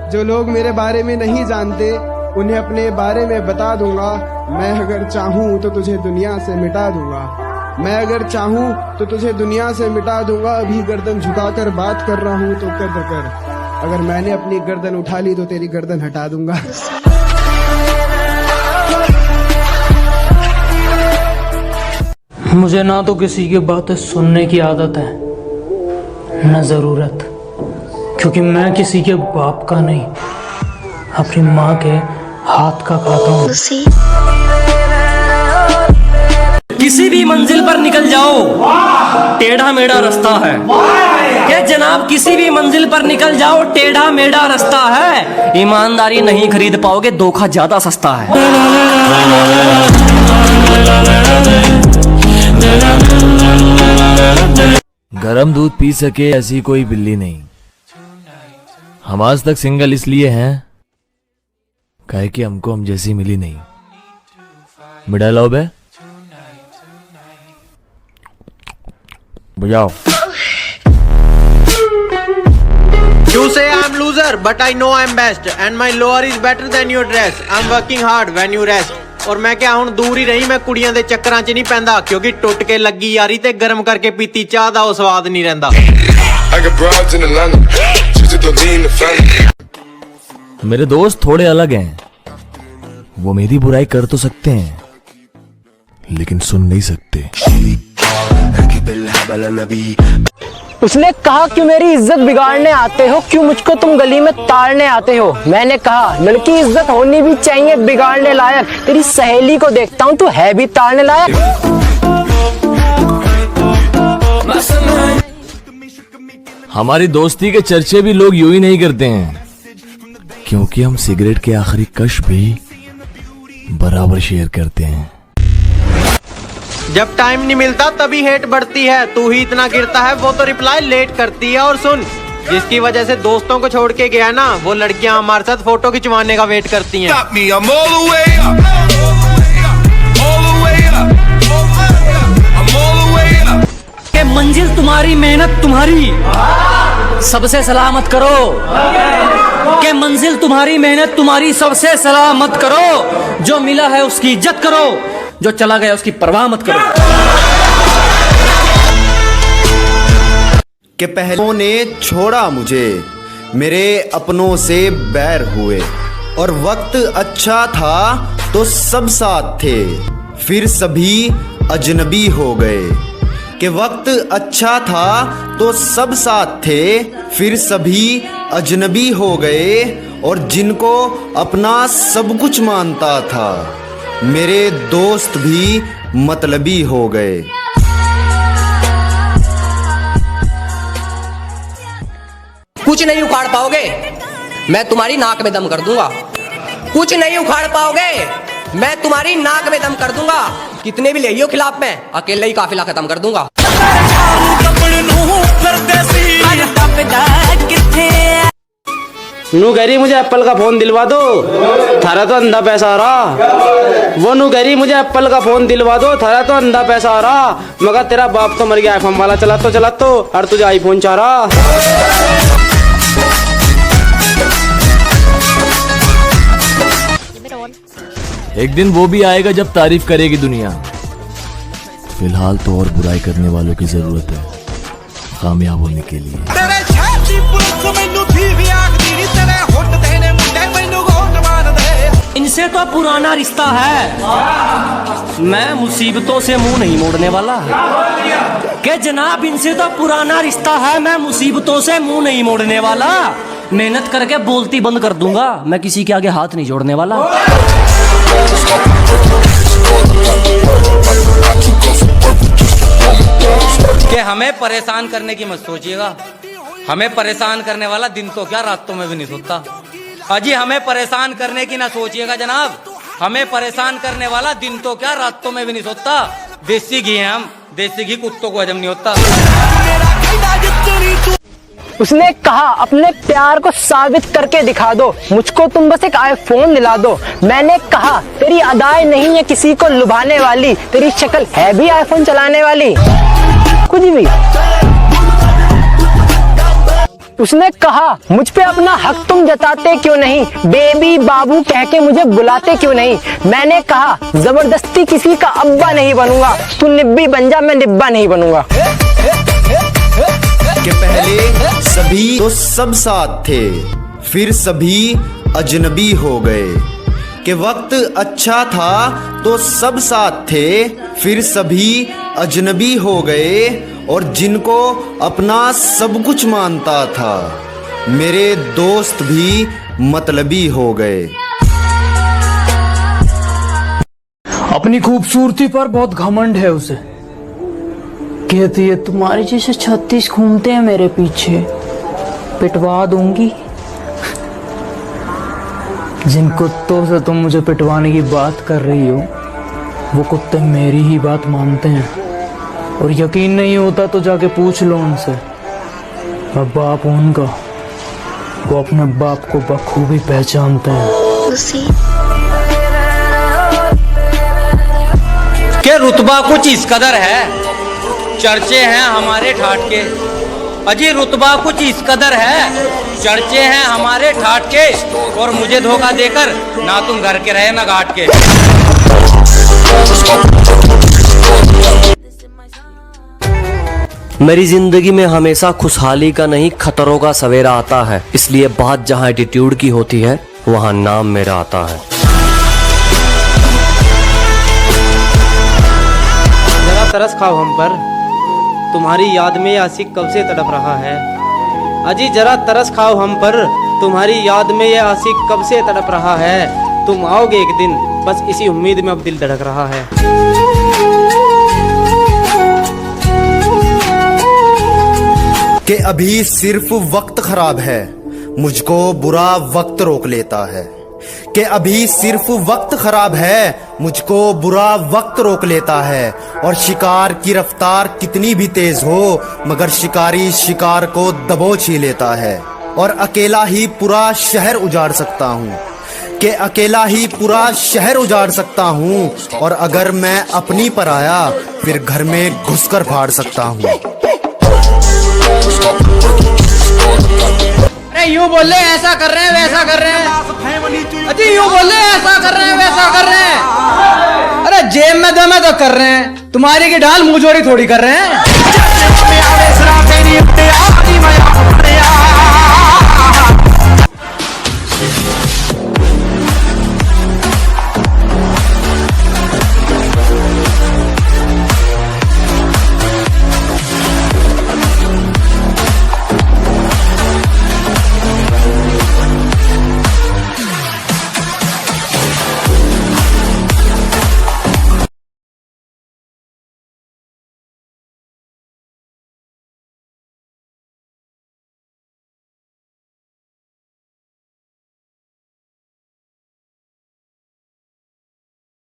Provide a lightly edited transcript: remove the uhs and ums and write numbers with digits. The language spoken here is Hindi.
जो लोग मेरे बारे में नहीं जानते उन्हें अपने बारे में बता दूंगा। मैं अगर चाहूँ तो तुझे दुनिया से मिटा दूंगा। मैं अगर चाहूँ तो तुझे दुनिया से मिटा दूंगा। अभी गर्दन झुकाकर बात कर रहा हूँ तो कद्र कर। अगर मैंने अपनी गर्दन उठा ली तो तेरी गर्दन हटा दूंगा। मुझे ना तो किसी की बातें सुनने की आदत है न जरूरत, क्योंकि मैं किसी के बाप का नहीं अपनी माँ के हाथ का खाता हूँ। किसी भी मंजिल पर निकल जाओ, टेढ़ा मेढ़ा रास्ता है। ये जनाब किसी भी मंजिल पर निकल जाओ, टेढ़ा मेढ़ा रास्ता है। ईमानदारी नहीं खरीद पाओगे, धोखा ज्यादा सस्ता है। गरम दूध पी सके ऐसी कोई बिल्ली नहीं। हम आज तक सिंगल इसलिए हैं काहे कि हमको हम जैसी मिली नहीं। मिडा लो बे बुझाओ। You say I'm loser, but I know I'm best, and my lower is better than your dress. I'm working hard when you rest. और मैं क्या ਹੁਣ दूर ही रही, मैं ਕੁੜੀਆਂ ਦੇ ਚੱਕਰਾਂ 'ਚ ਨਹੀਂ ਪੈਂਦਾ, ਕਿਉਂਕਿ ਟੁੱਟ ਕੇ ਲੱਗੀ ਯਾਰੀ ਤੇ ਗਰਮ ਕਰਕੇ ਪੀਤੀ ਚਾਹ ਦਾ ਉਹ ਸਵਾਦ ਨਹੀਂ ਰਹਿੰਦਾ। मेरे दोस्त थोड़े अलग हैं, वो मेरी बुराई कर तो सकते हैं लेकिन सुन नहीं सकते। उसने कहा क्यों मेरी इज्जत बिगाड़ने आते हो, क्यों मुझको तुम गली में ताड़ने आते हो। मैंने कहा लड़की इज्जत होनी भी चाहिए बिगाड़ने लायक। तेरी सहेली को देखता हूँ तू है भी ताड़ने लायक। हमारी दोस्ती के चर्चे भी लोग यूं ही नहीं करते हैं, क्योंकि हम सिगरेट के आखिरी कश भी बराबर शेयर करते हैं। जब टाइम नहीं मिलता तभी हेट बढ़ती है, तू ही इतना गिरता है वो तो रिप्लाई लेट करती है। और सुन, जिसकी वजह से दोस्तों को छोड़ के गया ना, वो लड़कियां हमारे साथ फोटो खिंचवाने का वेट करती हैं। के मंजिल तुम्हारी, मेहनत तुम्हारी, सबसे सलामत करो। के मंजिल तुम्हारी, मेहनत तुम्हारी, सबसे सलामत करो। जो मिला है उसकी इज्जत करो, जो चला गया उसकी परवाह मत करो। कि पहलों ने छोड़ा मुझे, मेरे अपनों से बैर हुए। और वक्त अच्छा था तो सब साथ थे, फिर सभी अजनबी हो गए। कि वक्त अच्छा था तो सब साथ थे, फिर सभी अजनबी हो गए। और जिनको अपना सब कुछ मानता था, मेरे दोस्त भी मतलबी हो गए। कुछ नहीं उखाड़ पाओगे, मैं तुम्हारी नाक में दम कर दूंगा। कुछ नहीं उखाड़ पाओगे, मैं तुम्हारी नाक में दम कर दूंगा। कितने भी ले लियो खिलाफ, मैं अकेले ही काफिला खत्म कर दूंगा। नू कह रही मुझे एप्पल का फोन दिलवा दो, थारा तो अंधा पैसा आ रहा। वो नू कह रही मुझे एप्पल का फोन दिलवा दो, थारा तो अंधा पैसा आ रहा। मगर तेरा बाप तो मर गया आईफोन वाला चला तो और तुझे आईफोन चाह रहा। एक दिन वो भी आएगा जब तारीफ करेगी दुनिया। फिलहाल तो और बुराई करने वालों की जरूरत है कामयाब होने के लिए। इनसे तो पुराना रिश्ता है, मैं मुसीबतों से मुंह नहीं मोड़ने वाला। के जनाब इनसे तो पुराना रिश्ता है, मैं मुसीबतों से मुंह नहीं मोड़ने वाला। मेहनत करके बोलती बंद कर दूंगा, मैं किसी के आगे हाथ नहीं जोड़ने वाला। कि हमें परेशान करने की मत सोचिएगा, हमें परेशान करने वाला दिन तो क्या रातों में भी नहीं सोता। अजी हमें परेशान करने की ना सोचिएगा जनाब, हमें परेशान करने वाला दिन तो क्या रातों में भी नहीं सोता। देसी घी है हम, देसी घी कुत्तों को हजम नहीं होता। उसने कहा अपने प्यार को साबित करके दिखा दो, मुझको तुम बस एक आईफोन दिला दो। मैंने कहा तेरी अदाएं नहीं है किसी को लुभाने वाली, तेरी शक्ल है भी आईफोन चलाने वाली। कुछ भी उसने कहा मुझ पे अपना हक तुम जताते क्यों नहीं, बेबी बाबू कह के मुझे बुलाते क्यों नहीं। मैंने कहा जबरदस्ती किसी का अब्बा नहीं बनूंगा, तू निब्बी बन जा, मैं निब्बा नहीं बनूंगा। कि पहले सभी तो सब साथ थे, फिर सभी अजनबी हो गए। कि वक्त अच्छा था तो सब साथ थे, फिर सभी अजनबी हो गए। और जिनको अपना सब कुछ मानता था, मेरे दोस्त भी मतलबी हो गए। अपनी खूबसूरती पर बहुत घमंड है उसे, कहती है तुम्हारे जैसे 36 घूमते हैं मेरे पीछे, पिटवा दूंगी। जिन कुत्तों से तुम मुझे पिटवाने की बात कर रही हो, वो कुत्ते मेरी ही बात मानते हैं। और यकीन नहीं होता तो जाके पूछ लो उनसे, मैं बाप हूं उनका, वो अपने बाप को बखूबी पहचानते हैं। के रुतबा कुछ इस कदर है, चर्चे हैं हमारे ठाठ के। अजी रुतबा कुछ इस कदर है, चर्चे हैं हमारे ठाठ के। और मुझे धोखा देकर ना तुम घर के रहे ना घाट के। मेरी जिंदगी में हमेशा खुशहाली का नहीं खतरों का सवेरा आता है, इसलिए बात जहाँ एटीट्यूड की होती है वहाँ नाम मेरा आता है। जरा तरस खाओ हम पर, तुम्हारी याद में ये आशिक कब से तड़प रहा है। अजी जरा तरस खाओ हम पर, तुम्हारी याद में ये आशिक कब से तड़प रहा है। तुम आओगे एक दिन, बस इसी उम्मीद में अब दिल धड़क रहा है। कि अभी सिर्फ वक्त खराब है, मुझको बुरा वक्त रोक लेता है। कि अभी सिर्फ वक्त खराब है, मुझको बुरा वक्त रोक लेता है। और शिकार की रफ्तार कितनी भी तेज हो, मगर शिकारी शिकार को दबोच ही लेता है। और अकेला ही पूरा शहर उजाड़ सकता हूँ, कि अकेला ही पूरा शहर उजाड़ सकता हूँ। और अगर मैं अपनी पर आया, फिर घर में घुसकर फाड़ सकता हूँ। अरे यूं बोले ऐसा कर रहे हैं वैसा कर रहे हैं। अजी यूं बोले ऐसा कर रहे हैं वैसा कर रहे हैं। अरे जेब में दम है तो कर रहे हैं, तुम्हारी की ढाल मुंह जोड़ी थोड़ी कर रहे हैं।